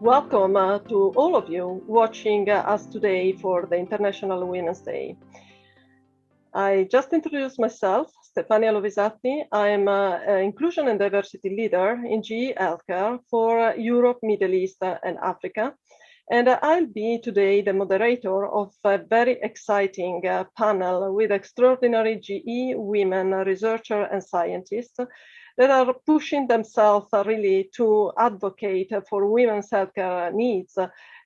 Welcome to all of you watching us today for the International Women's Day. I just introduced myself, Stefania Lovisatti. I'm an Inclusion and Diversity Leader in GE Healthcare for Europe, Middle East, and Africa. And I'll be today the moderator of a very exciting panel with extraordinary GE women researchers and scientists that are pushing themselves really to advocate for women's healthcare needs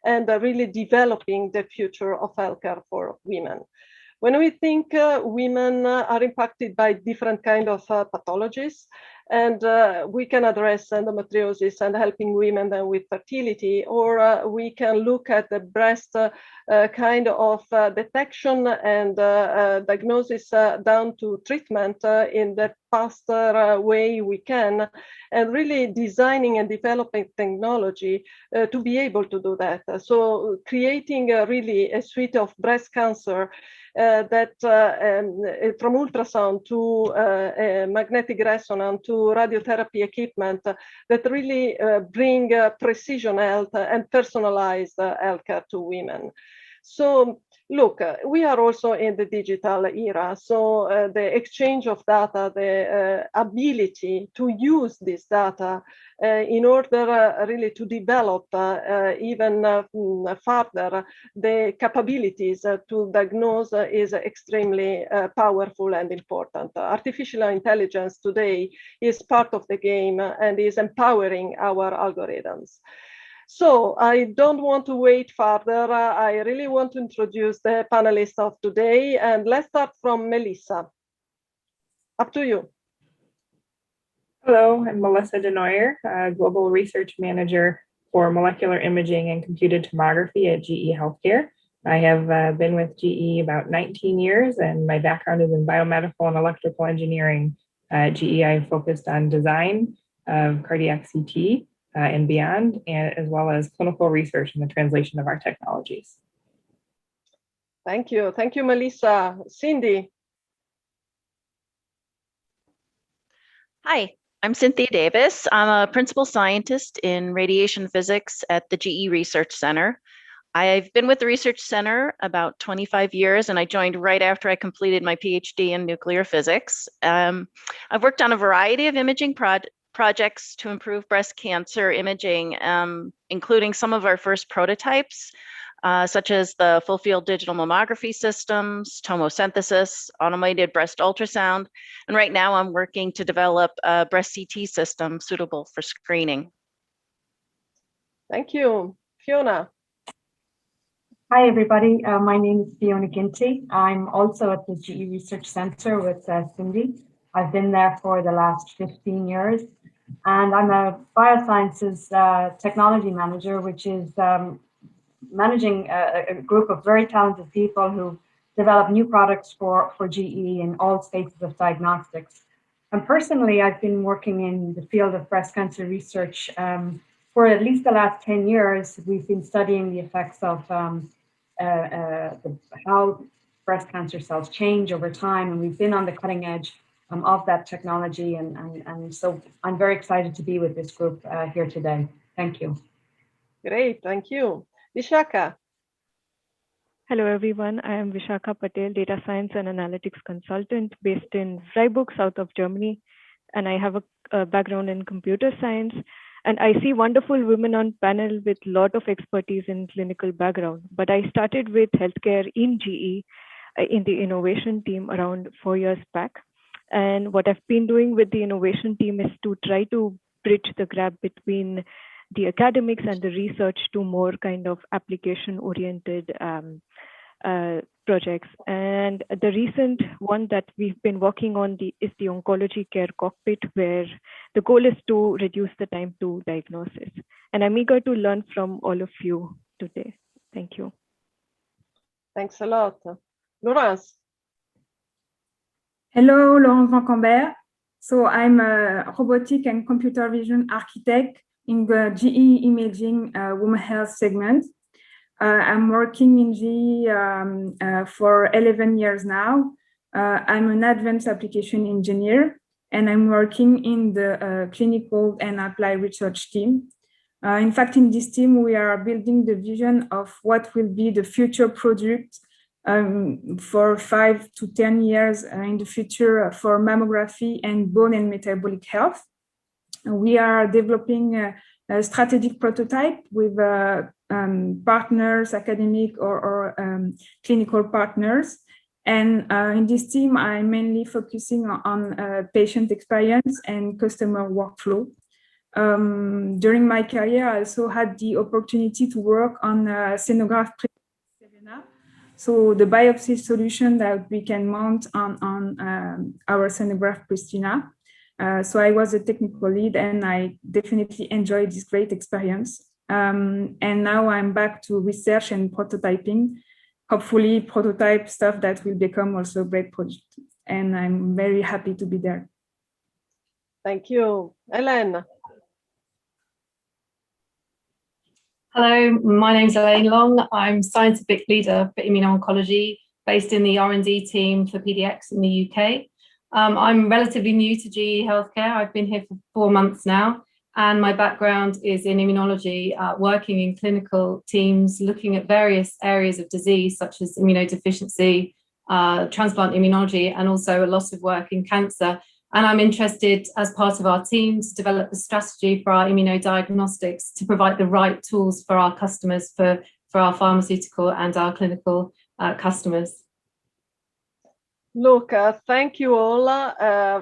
and really developing the future of healthcare for women. When we think women are impacted by different kinds of pathologies, and we can address endometriosis and helping women with fertility, or we can look at the breast kind of detection and diagnosis down to treatment in the faster way we can, and really designing and developing technology to be able to do that. So creating really a suite of breast cancer that from ultrasound to magnetic resonance to radiotherapy equipment that really bring precision health and personalized healthcare to women. So look, we are also in the digital era. So the exchange of data, the ability to use this data in order really to develop even further the capabilities to diagnose is extremely powerful and important. Artificial intelligence today is part of the game and is empowering our algorithms. So I don't want to wait further. I really want to introduce the panelists of today, and let's start from Melissa. Up to you. Hello, I'm Melissa Denoyer, Global Research Manager for Molecular Imaging and Computed Tomography at GE Healthcare. I have been with GE about 19 years, and my background is in biomedical and electrical engineering. At GE, I focused on design of cardiac CT and beyond, and as well as clinical research and the translation of our technologies. Thank you. Thank you, Melissa. Cindy. Hi, I'm Cynthia Davis. I'm a principal scientist in radiation physics at the GE Research Center. I've been with the Research Center about 25 years, and I joined right after I completed my PhD in nuclear physics. I've worked on a variety of imaging projects to improve breast cancer imaging, including some of our first prototypes, such as the full field digital mammography systems, tomosynthesis, automated breast ultrasound. And right now I'm working to develop a breast CT system suitable for screening. Thank you. Fiona. Hi, everybody. My name is Fiona Ginty. I'm also at the GE Research Center with Cindy. I've been there for the last 15 years. And I'm a Biosciences technology manager, which is managing a group of very talented people who develop new products for GE in all spaces of diagnostics. And personally, I've been working in the field of breast cancer research for at least the last 10 years. We've been studying the effects of how breast cancer cells change over time, and we've been on the cutting edge of that technology, and so I'm very excited to be with this group here today. Thank you. Great, thank you. Vishakha. Hello, everyone. I am Vishakha Patel, Data Science and Analytics Consultant based in Freiburg, south of Germany. And I have a background in computer science. And I see wonderful women on panel with a lot of expertise in clinical background. But I started with healthcare in GE in the innovation team around 4 years back. And what I've been doing with the innovation team is to try to bridge the gap between the academics and the research to more kind of application-oriented projects. And the recent one that we've been working on is the Oncology Care Cockpit, where the goal is to reduce the time to diagnosis. And I'm eager to learn from all of you today. Thank you. Thanks a lot. Laurence. Hello, Laurence Vancamberg. So I'm a robotic and computer vision architect in the GE Imaging Women Health segment. I'm working in GE for 11 years now. I'm an advanced application engineer, and I'm working in the clinical and applied research team. In fact, in this team, we are building the vision of what will be the future product for 5 to 10 years in the future for mammography and bone and metabolic health. We are developing a strategic prototype with partners, academic or clinical partners. And in this team, I'm mainly focusing on patient experience and customer workflow. During my career, I also had the opportunity to work on Xenograph Pristina, so the biopsy solution that we can mount on our Xenograph Pristina. So I was a technical lead, and I definitely enjoyed this great experience. And now I'm back to research and prototyping, hopefully prototype stuff that will become also a great project. And I'm very happy to be there. Thank you. Elaine. Hello, my name's Elaine Long. I'm scientific leader for Immuno-Oncology, based in the R&D team for PDX in the UK. I'm relatively new to GE Healthcare. I've been here for 4 months now, and my background is in immunology, working in clinical teams, looking at various areas of disease, such as immunodeficiency, transplant immunology, and also a lot of work in cancer. And I'm interested, as part of our team, to develop a strategy for our immunodiagnostics to provide the right tools for our customers, for our pharmaceutical and our clinical customers. Look, thank you all,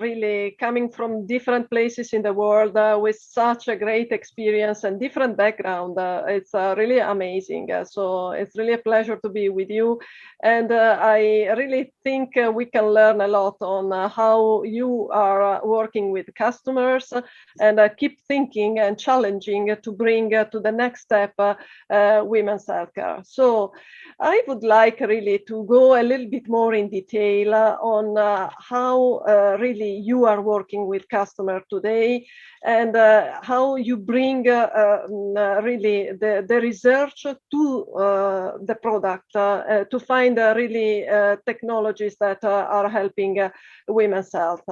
really coming from different places in the world with such a great experience and different background. It's really amazing. So it's really a pleasure to be with you. And I really think we can learn a lot on how you are working with customers, and keep thinking and challenging to bring to the next step women's healthcare. So I would like really to go a little bit more in detail on how really you are working with customers today, and how you bring really the research to the product to find really technologies that are helping women's health.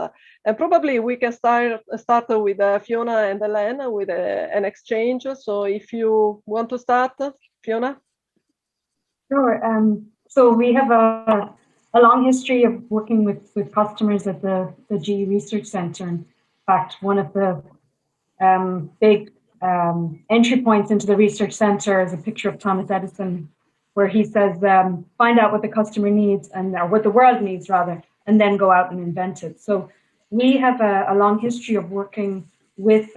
And probably we can start with Fiona and Elaine with an exchange. So if you want to start, Fiona. Sure. So we have a long history of working with customers at the GE Research Center. In fact, one of the big entry points into the research center is a picture of Thomas Edison, where he says, find out what the customer needs, or what the world needs rather, and then go out and invent it. So we have a long history of working with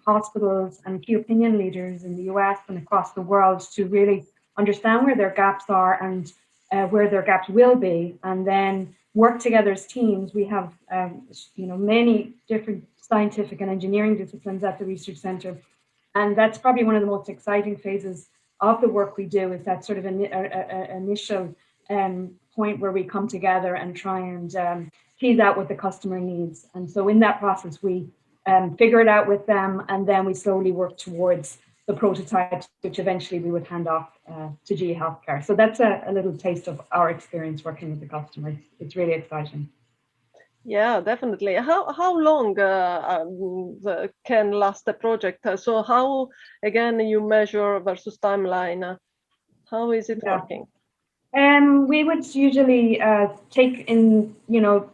hospitals and key opinion leaders in the US and across the world to really understand where their gaps are and where their gaps will be, and then work together as teams. We have many different scientific and engineering disciplines at the research center, and that's probably one of the most exciting phases of the work we do, is that sort of initial point where we come together and try and tease out what the customer needs. And so in that process, we figure it out with them, and then we slowly work towards the prototypes, which eventually we would hand off to GE Healthcare. So that's a little taste of our experience working with the customers. It's really exciting. Yeah, definitely. How long can last a project? So how, again, you measure versus timeline? How is it working? We would usually take in,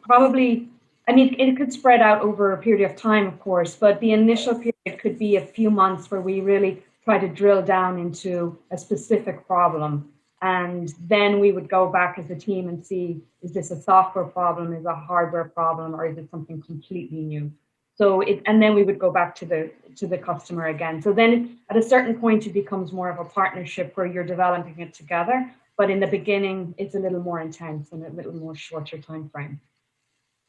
probably, I mean, it could spread out over a period of time, of course, but the initial period could be a few months where we really try to drill down into a specific problem. And then we would go back as a team and see, is this a software problem, is it a hardware problem, or is it something completely new? So and then we would go back to the customer again. So then at a certain point, it becomes more of a partnership where you're developing it together. But in the beginning, it's a little more intense and a little more shorter time frame.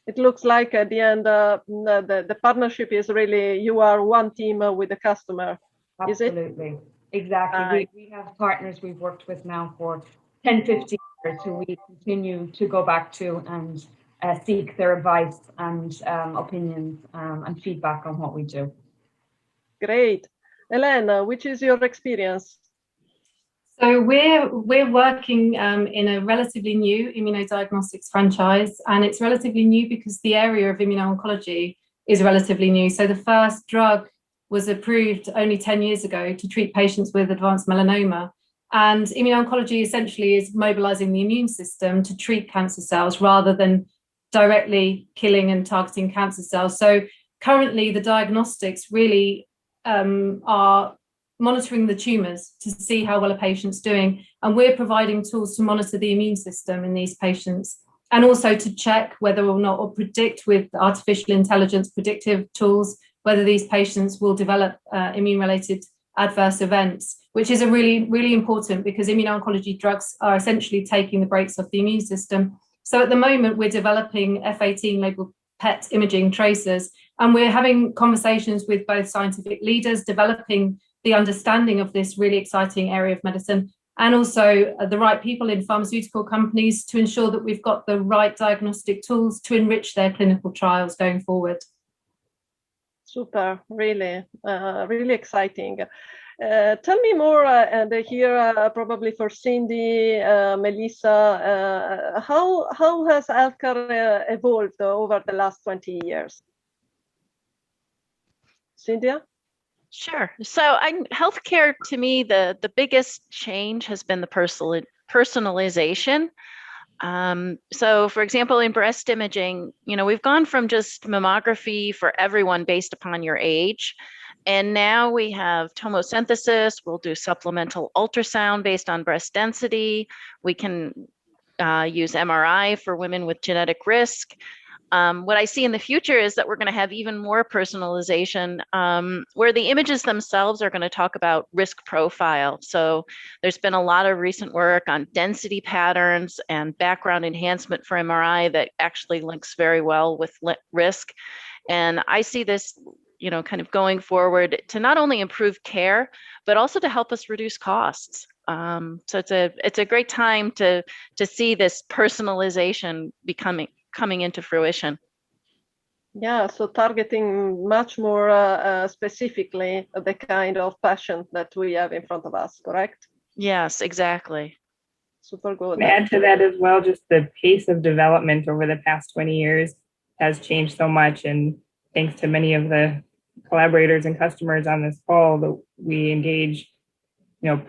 It looks like at the end, the partnership is really, you are one team with the customer. Absolutely. Is it? Exactly. We have partners we've worked with now for 10, 15 years who we continue to go back to and seek their advice and opinions and feedback on what we do. Great. Elaine, which is your experience? So we're working in a relatively new immunodiagnostics franchise, and it's relatively new because the area of immuno-oncology is relatively new. So the first drug was approved only 10 years ago to treat patients with advanced melanoma. And immuno-oncology essentially is mobilizing the immune system to treat cancer cells rather than directly killing and targeting cancer cells. So currently the diagnostics really are monitoring the tumors to see how well a patient's doing. And we're providing tools to monitor the immune system in these patients, and also to check whether or not, or predict with artificial intelligence predictive tools, whether these patients will develop immune-related adverse events, which is a really important, because immuno-oncology drugs are essentially taking the brakes off the immune system. So at the moment, we're developing F18 labeled PET imaging tracers, and we're having conversations with both scientific leaders, developing the understanding of this really exciting area of medicine, and also the right people in pharmaceutical companies to ensure that we've got the right diagnostic tools to enrich their clinical trials going forward. Super, really, really exciting. Tell me more, and here probably for Cindy, Melissa, how has healthcare evolved over the last 20 years? Cynthia? Sure. So healthcare, to me, the biggest change has been the personalization. So for example, in breast imaging, we've gone from just mammography for everyone based upon your age. And now we have tomosynthesis. We'll do supplemental ultrasound based on breast density. We can use MRI for women with genetic risk. What I see in the future is that we're going to have even more personalization, where the images themselves are going to talk about risk profile. So there's been a lot of recent work on density patterns and background enhancement for MRI that actually links very well with risk. And I see this, kind of going forward to not only improve care, but also to help us reduce costs. So it's a great time to see this personalization coming into fruition. Yeah, so targeting much more specifically the kind of patient that we have in front of us, correct? Yes, exactly. Super good. And add to that as well, just the pace of development over the past 20 years has changed so much. And thanks to many of the collaborators and customers on this call, that we engage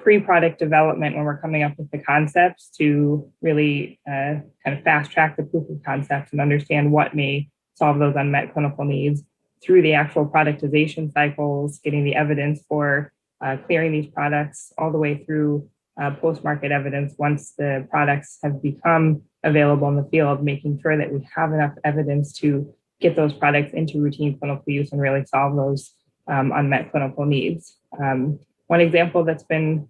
pre-product development when we're coming up with the concepts to really kind of fast track the proof of concepts and understand what may solve those unmet clinical needs through the actual productization cycles, getting the evidence for clearing these products all the way through post-market evidence once the products have become available in the field, making sure that we have enough evidence to get those products into routine clinical use and really solve those unmet clinical needs. One example that's been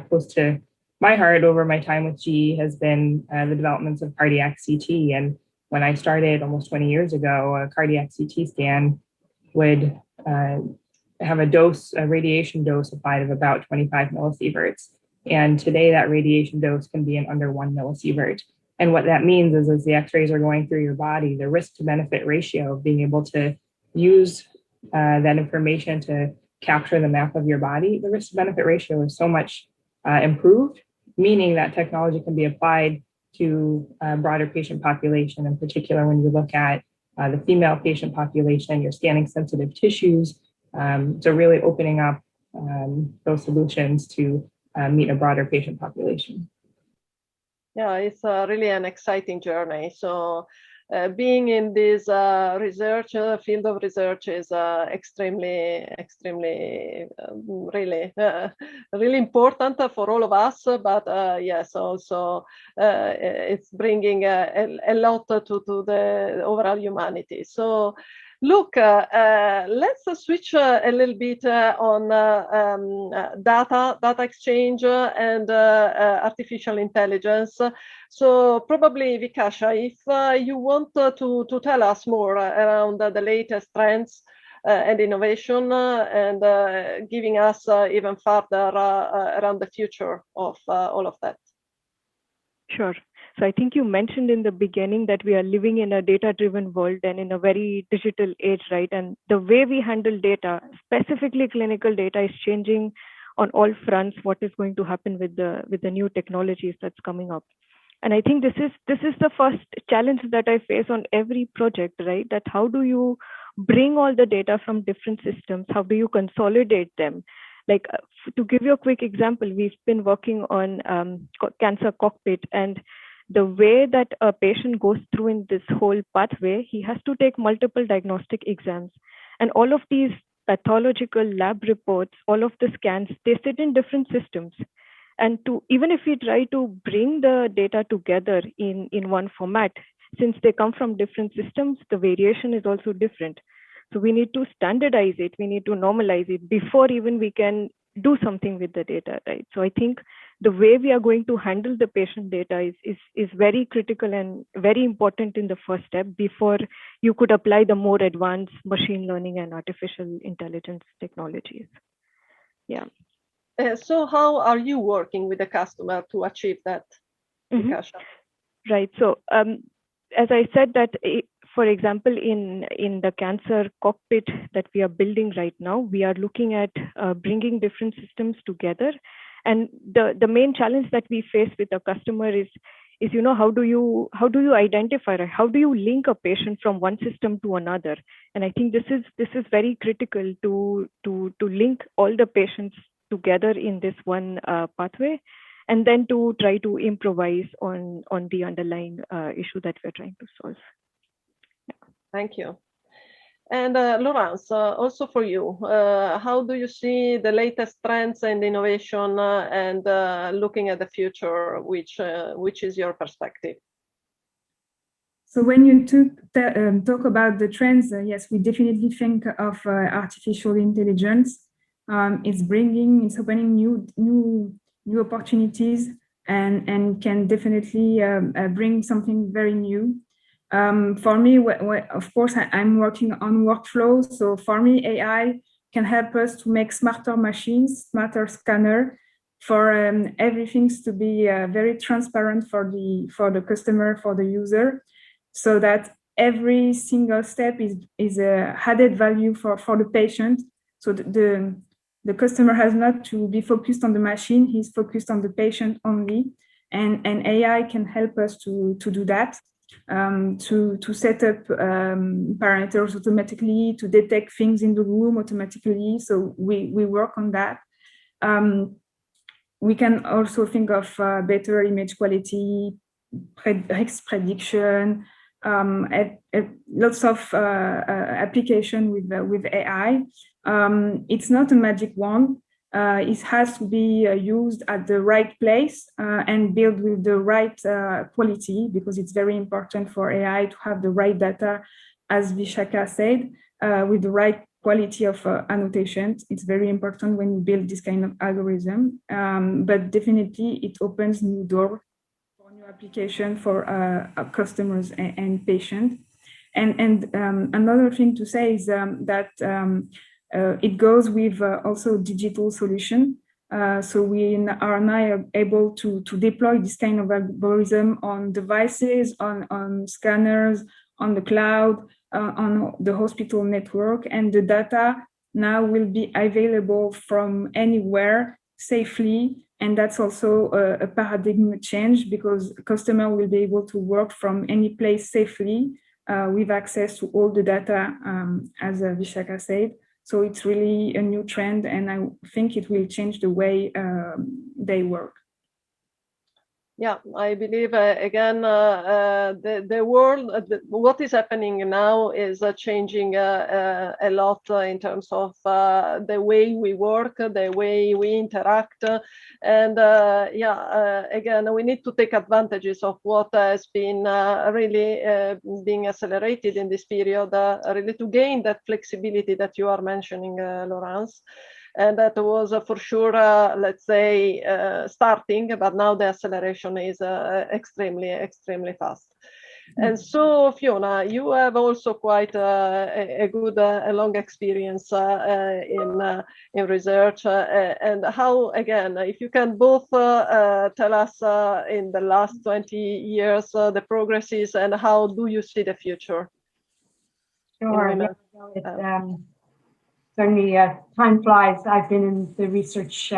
close to my heart over my time with GE has been the developments of cardiac CT. And when I started almost 20 years ago, a cardiac CT scan would have a radiation dose applied of about 25 millisieverts. And today that radiation dose can be in under 1 millisievert. And what that means is as the x-rays are going through your body, the risk to benefit ratio of being able to use that information to capture the map of your body, the risk to benefit ratio is so much improved, meaning that technology can be applied to a broader patient population, in particular when you look at the female patient population, you're scanning sensitive tissues. So really opening up those solutions to meet a broader patient population. Yeah, it's really an exciting journey. So being in this field of research is extremely really important for all of us, but yes, also it's bringing a lot to the overall humanity. So look, let's switch a little bit on data exchange and artificial intelligence. So probably Vishakha, if you want to tell us more around the latest trends and innovation and giving us even further around the future of all of that. Sure. So I think you mentioned in the beginning that we are living in a data-driven world and in a very digital age, right? And the way we handle data, specifically clinical data, is changing on all fronts. What is going to happen with the new technologies that's coming up? And I think this is the first challenge that I face on every project, right? That how do you bring all the data from different systems? How do you consolidate them? Like to give you a quick example, we've been working on cancer cockpit, and the way that a patient goes through in this whole pathway, he has to take multiple diagnostic exams. And all of these pathological lab reports, all of the scans, they sit in different systems. And even if we try to bring the data together in one format, since they come from different systems, the variation is also different. So we need to standardize it, we need to normalize it before even we can do something with the data, right? So I think the way we are going to handle the patient data is very critical and very important in the first step before you could apply the more advanced machine learning and artificial intelligence technologies. Yeah. So how are you working with the customer to achieve that? Right. So as I said that, for example, in the cancer cockpit that we are building right now, we are looking at bringing different systems together. And the main challenge that we face with the customer is how do you identify, how do you link a patient from one system to another? And I think this is very critical to link all the patients together in this one pathway, and then to try to improvise on the underlying issue that we're trying to solve. Yeah. Thank you. And Laurence, also for you, how do you see the latest trends and innovation and looking at the future, which is your perspective? So when you talk about the trends, yes, we definitely think of artificial intelligence. It's opening new opportunities and can definitely bring something very new. For me, of course, I'm working on workflows. So for me, AI can help us to make smarter machines, smarter scanner, for everything to be very transparent for the customer, for the user, so that every single step is a added value for the patient. So the customer has not to be focused on the machine; he's focused on the patient only, and AI can help us to do that. To set up parameters automatically, to detect things in the room automatically. So we work on that. We can also think of better image quality, risk prediction, lots of application with AI. It's not a magic wand. It has to be used at the right place and built with the right quality, because it's very important for AI to have the right data, as Vishakha said, with the right quality of annotations. It's very important when you build this kind of algorithm, but definitely it opens new doors for new application for customers and patients. And another thing to say is that it goes with also digital solution. So we are now able to deploy this kind of algorithm on devices, on scanners, on the cloud, on the hospital network, and the data now will be available from anywhere safely. And that's also a paradigm change, because the customer will be able to work from any place safely with access to all the data, as Vishakha said. So it's really a new trend, and I think it will change the way they work. Yeah, I believe, again, the world, what is happening now is changing a lot in terms of the way we work, the way we interact. And again, we need to take advantages of what has been really being accelerated in this period, really to gain that flexibility that you are mentioning, Laurence. And that was for sure, let's say, starting, but now the acceleration is extremely, extremely fast. And so, Fiona, you have also quite a good, long experience in research. And how, again, if you can both tell us in the last 20 years the progresses, and how do you see the future? Sure. Certainly, time flies. I've been in the research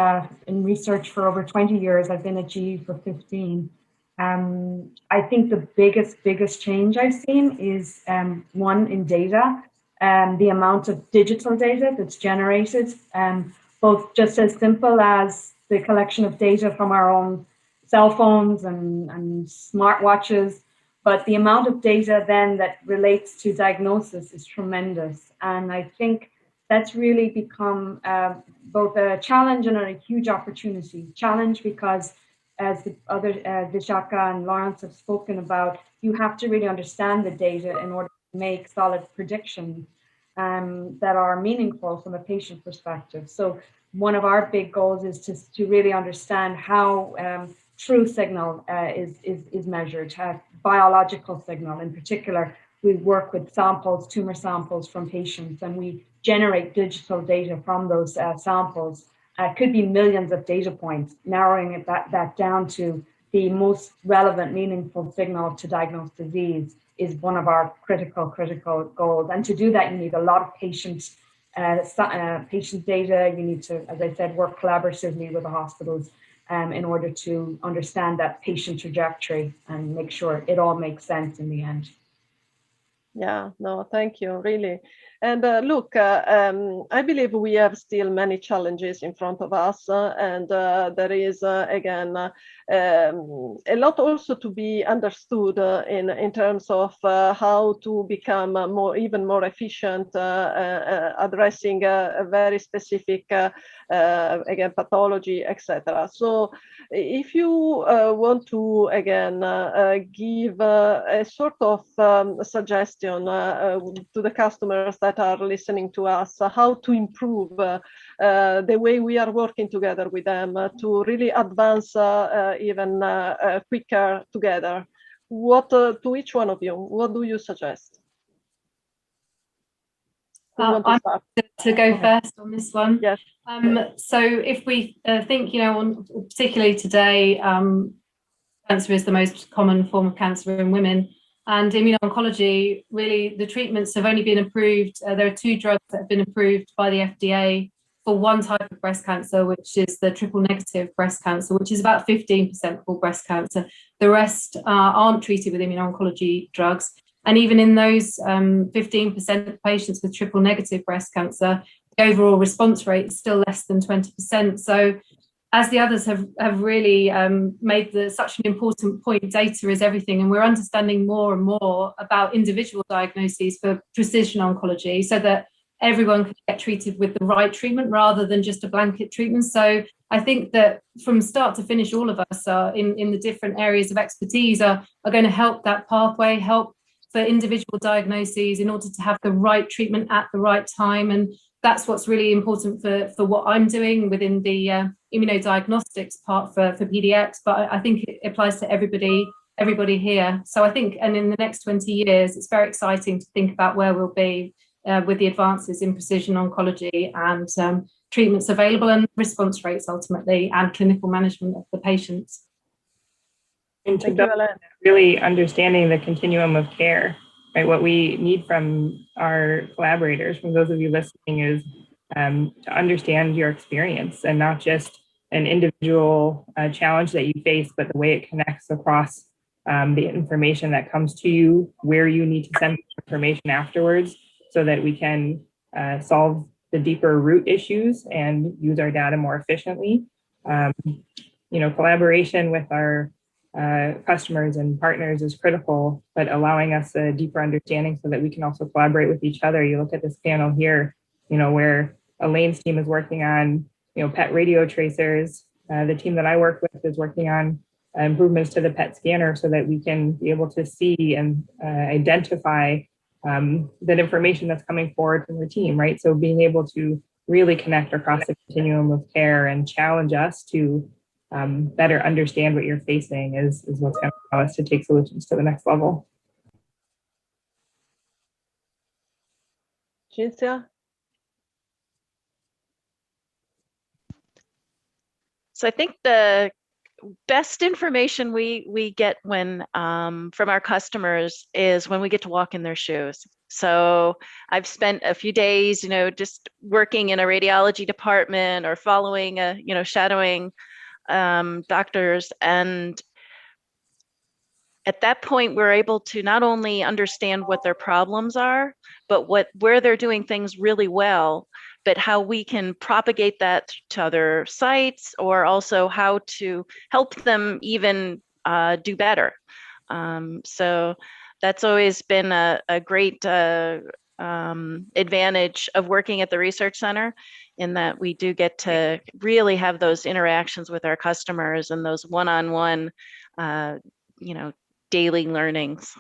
for over 20 years. I've been at GE for 15. I think the biggest change I've seen is one in data. the amount of digital data that's generated, both just as simple as the collection of data from our own cell phones and smartwatches, but the amount of data then that relates to diagnosis is tremendous. And I think that's really become both a challenge and a huge opportunity. Challenge because, as the other Vishakha and Laurence have spoken about, you have to really understand the data in order to make solid predictions that are meaningful from a patient perspective. So one of our big goals is to really understand how true signal is measured, biological signal in particular. We work with samples, tumor samples from patients, and we generate digital data from those samples. Could be millions of data points, narrowing that down to the most relevant, meaningful signal to diagnose disease is one of our critical goals. And to do that, you need a lot of patient data. You need to, as I said, work collaboratively with the hospitals in order to understand that patient trajectory and make sure it all makes sense in the end. Yeah, no, thank you, really. And look, I believe we have still many challenges in front of us, and there is, again, a lot also to be understood in terms of how to become even more efficient, addressing a very specific, again, pathology, etc. So if you want to, again, give a sort of suggestion to the customers that are listening to us, how to improve the way we are working together with them to really advance even quicker together. What to each one of you, what do you suggest? I'm to go first on this one. Yes. So if we think, particularly today, cancer is the most common form of cancer in women. And immuno-oncology, really, the treatments have only been approved. There are 2 drugs that have been approved by the FDA for one type of breast cancer, which is the triple negative breast cancer, which is about 15% of all breast cancer. The rest aren't treated with immuno-oncology drugs. And even in those 15% of patients with triple negative breast cancer, the overall response rate is still less than 20%. So as the others have really made such an important point, data is everything, and we're understanding more and more about individual diagnoses for precision oncology so that everyone can get treated with the right treatment rather than just a blanket treatment. So I think that from start to finish, all of us in the different areas of expertise are going to help that pathway, help for individual diagnoses in order to have the right treatment at the right time. And that's what's really important for what I'm doing within the immunodiagnostics part for PDX, but I think it applies to everybody here. So I think, and in the next 20 years, it's very exciting to think about where we'll be with the advances in precision oncology and treatments available and response rates ultimately, and clinical management of the patients. And to really understanding the continuum of care, right? What we need from our collaborators, from those of you listening, is to understand your experience and not just an individual challenge that you face, but the way it connects across the information that comes to you, where you need to send information afterwards, so that we can solve the deeper root issues and use our data more efficiently. Collaboration with our customers and partners is critical, but allowing us a deeper understanding so that we can also collaborate with each other. You look at this panel here, where Elaine's team is working on, PET radio tracers. The team that I work with is working on improvements to the PET scanner so that we can be able to see and identify that information that's coming forward from the team, right? So being able to really connect across the continuum of care and challenge us to better understand what you're facing is what's going to allow us to take solutions to the next level. Cynthia? So I think the best information we get when from our customers is when we get to walk in their shoes. So I've spent a few days, just working in a radiology department or following shadowing doctors, and at that point, we're able to not only understand what their problems are, but where they're doing things really well, but how we can propagate that to other sites, or also how to help them even do better. So that's always been a great advantage of working at the research center, in that we do get to really have those interactions with our customers and those one-on-one, daily learnings.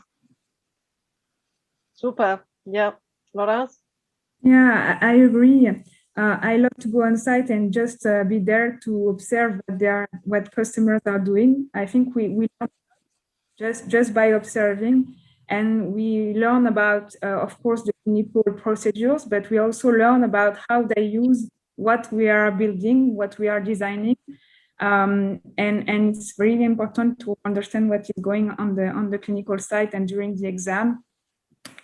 Super. Yeah. Laurence? Yeah, I agree. I love to go on site and just be there to observe what customers are doing. I think we learn just by observing, and we learn about, of course, the clinical procedures, but we also learn about how they use what we are building, what we are designing. And it's really important to understand what is going on the clinical site and during the exam.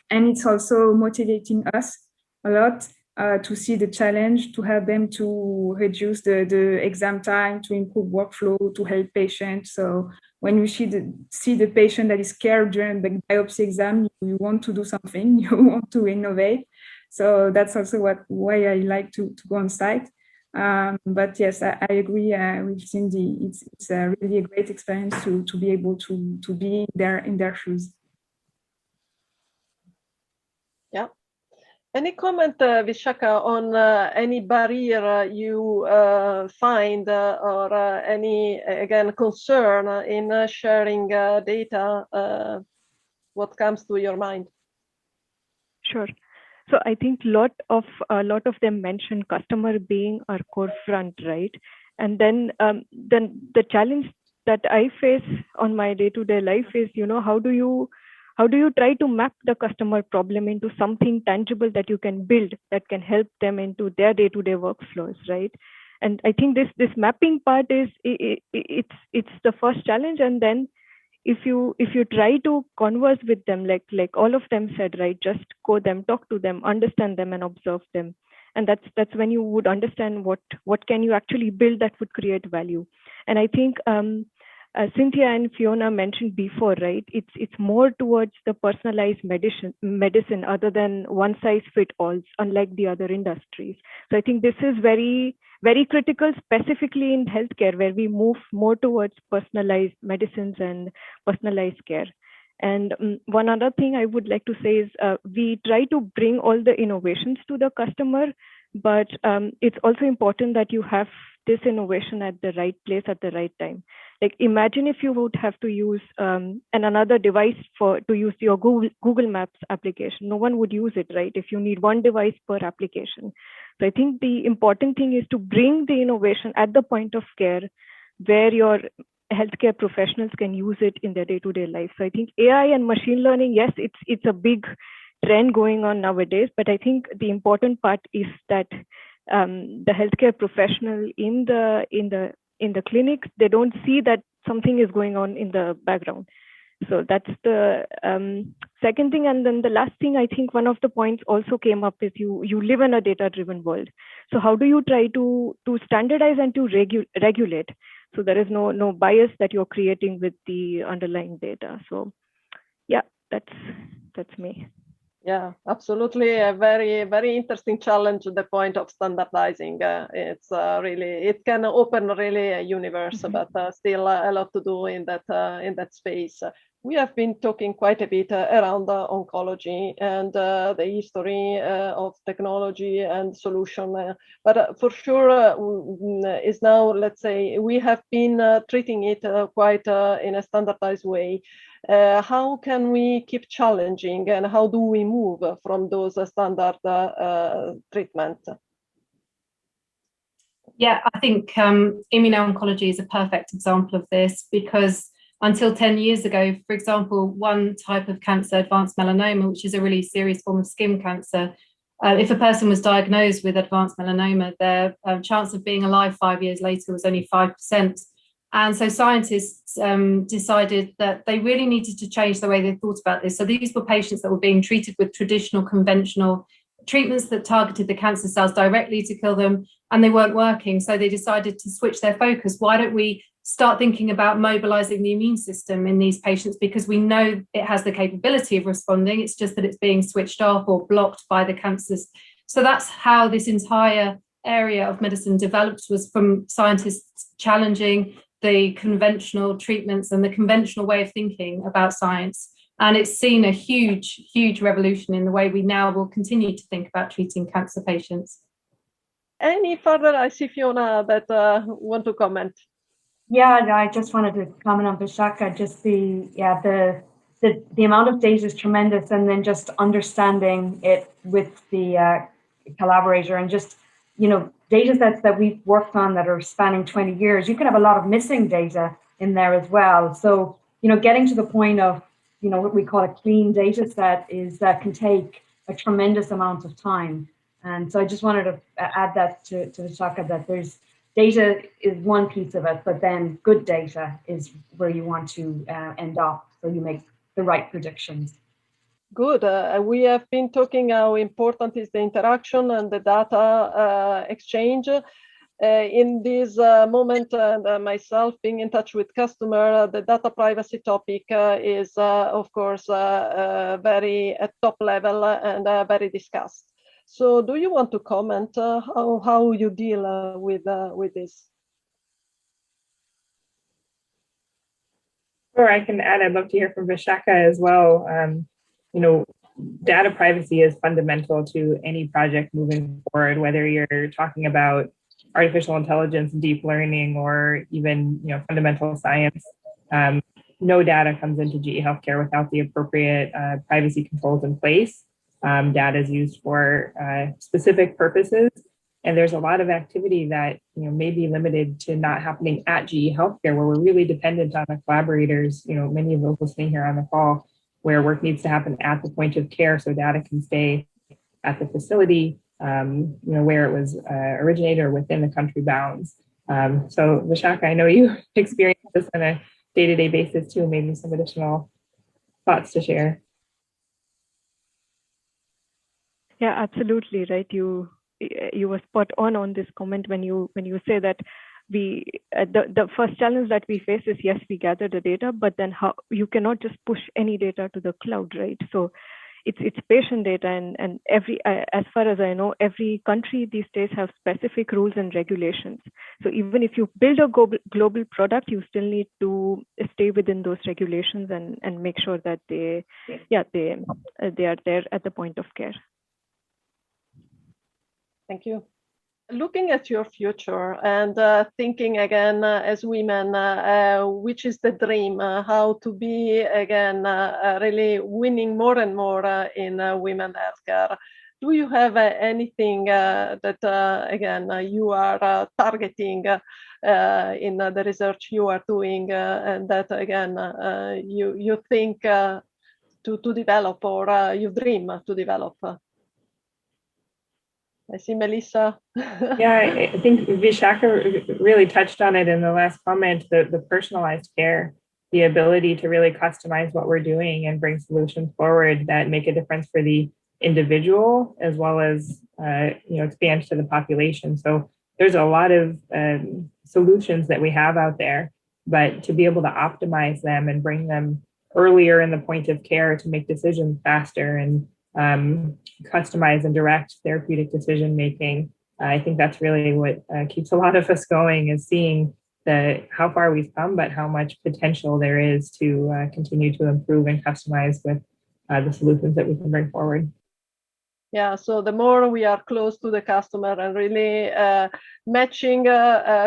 And it's also motivating us a lot to see the challenge, to help them to reduce the exam time, to improve workflow, to help patients. So when you see the patient that is scared during the biopsy exam, you want to do something, you want to innovate. So that's also why I like to go on site. But yes, I agree with Cindy. It's really a great experience to be able to be there in their shoes. Yeah. Any comment, Vishakha, on any barrier you find or any, again, concern in sharing data? What comes to your mind? Sure. So I think a lot of them mentioned customer being our core front, right? And then the challenge that I face on my day-to-day life is, how do you try to map the customer problem into something tangible that you can build that can help them into their day-to-day workflows, right? And I think this mapping part is it's the first challenge. And then if you try to converse with them, like all of them said, right, just go them, talk to them, understand them, and observe them. And that's when you would understand what can you actually build that would create value. And I think Cynthia and Fiona mentioned before, right? It's more towards the personalized medicine other than one size fit all, unlike the other industries. So I think this is very, very critical, specifically in healthcare, where we move more towards personalized medicines and personalized care. And one other thing I would like to say is we try to bring all the innovations to the customer, but it's also important that you have this innovation at the right place at the right time. Like imagine if you would have to use another device to use your Google Maps application. No one would use it, right? If you need one device per application. So I think the important thing is to bring the innovation at the point of care where your healthcare professionals can use it in their day-to-day life. So I think AI and machine learning, yes, it's a big trend going on nowadays, but I think the important part is that the healthcare professional in the clinic, they don't see that something is going on in the background. So that's the second thing. And then the last thing, I think one of the points also came up is you live in a data-driven world. So how do you try to standardize and to regulate? So there is no bias that you're creating with the underlying data. So yeah, that's me. Yeah, absolutely. A very, very interesting challenge at the point of standardizing. It's really, it can open really a universe, but still a lot to do in that space. We have been talking quite a bit around oncology and the history of technology and solution, but for sure is now, let's say, we have been treating it quite in a standardized way. How can we keep challenging, and how do we move from those standard treatments? Yeah, I think immuno-oncology is a perfect example of this, because until 10 years ago, for example, one type of cancer, advanced melanoma, which is a really serious form of skin cancer, if a person was diagnosed with advanced melanoma, their chance of being alive 5 years later was only 5%. And so scientists decided that they really needed to change the way they thought about this. So these were patients that were being treated with traditional, conventional treatments that targeted the cancer cells directly to kill them, and they weren't working. So they decided to switch their focus. Why don't we start thinking about mobilizing the immune system in these patients, because we know it has the capability of responding. It's just that it's being switched off or blocked by the cancers. So that's how this entire area of medicine developed, was from scientists challenging the conventional treatments and the conventional way of thinking about science. And it's seen a huge, huge revolution in the way we now will continue to think about treating cancer patients. Any further? I see Fiona that want to comment. Yeah, I just wanted to comment on Vishakha. Just the amount of data is tremendous, and then just understanding it with the collaborator, and just, you know, data sets that we've worked on that are spanning 20 years. You could have a lot of missing data in there as well. So, you know, getting to the point of, you know, what we call a clean data set is that can take a tremendous amount of time. And so I just wanted to add that to Vishakha, that there's data is one piece of it, but then good data is where you want to end up, so you make the right predictions. Good. We have been talking how important is the interaction and the data exchange. In this moment, and myself being in touch with customer, the data privacy topic is, of course, very at top level and very discussed. So do you want to comment how you deal with this? Sure, I can add. I'd love to hear from Vishakha as well. You know, data privacy is fundamental to any project moving forward, whether you're talking about artificial intelligence, deep learning, or even, you know, fundamental science. No data comes into GE Healthcare without the appropriate privacy controls in place. Data is used for specific purposes, and there's a lot of activity that, you know, may be limited to not happening at GE Healthcare, where we're really dependent on the collaborators. You know, many of those listening here on the call, where work needs to happen at the point of care, so data can stay at the facility, you know, where it was originated or within the country bounds. So Vishakha, I know you experience this on a day-to-day basis too. Maybe some additional thoughts to share. Yeah, absolutely right. You were spot on this comment when you say that we the first challenge that we face is, yes, we gather the data, but then how you cannot just push any data to the cloud, right? So it's patient data, and every as far as I know, every country these days have specific rules and regulations. So even if you build a global product, you still need to stay within those regulations and make sure that they are there at the point of care. Thank you. Looking at your future and thinking again as women, which is the dream, how to be again really winning more and more in women healthcare. Do you have anything that again you are targeting in the research you are doing, and that again you think to develop, or you dream to develop? I see Melissa. Yeah, I think Vishakha really touched on it in the last comment, the personalized care, the ability to really customize what we're doing and bring solutions forward that make a difference for the individual, as well as, you know, expand to the population. So there's a lot of solutions that we have out there, but to be able to optimize them and bring them earlier in the point of care to make decisions faster and customize and direct therapeutic decision making. I think that's really what keeps a lot of us going, is seeing how far we've come, but how much potential there is to continue to improve and customize with the solutions that we can bring forward. Yeah, so the more we are close to the customer and really matching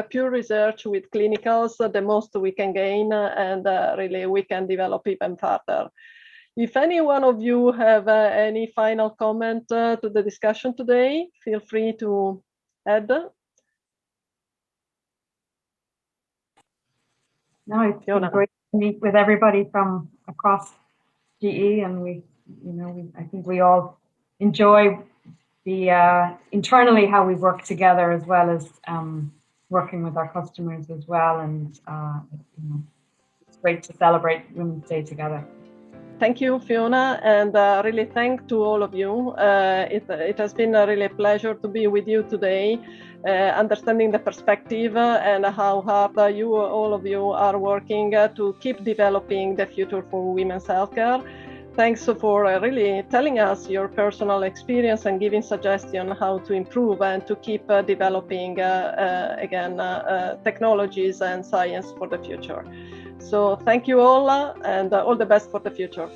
pure research with clinicals, the most we can gain, and really we can develop even further. If any one of you have any final comment to the discussion today, feel free to add. No, it's been great to meet with everybody from across GE, and I think we all enjoy the internally how we work together, as well as working with our customers as well. And it's great to celebrate Women's Day together. Thank you, Fiona, and really thank to all of you. It has been a really pleasure to be with you today, understanding the perspective and how hard all of you are working to keep developing the future for women's healthcare. Thanks for really telling us your personal experience and giving suggestions how to improve and to keep developing, technologies and science for the future. So thank you all, and all the best for the future.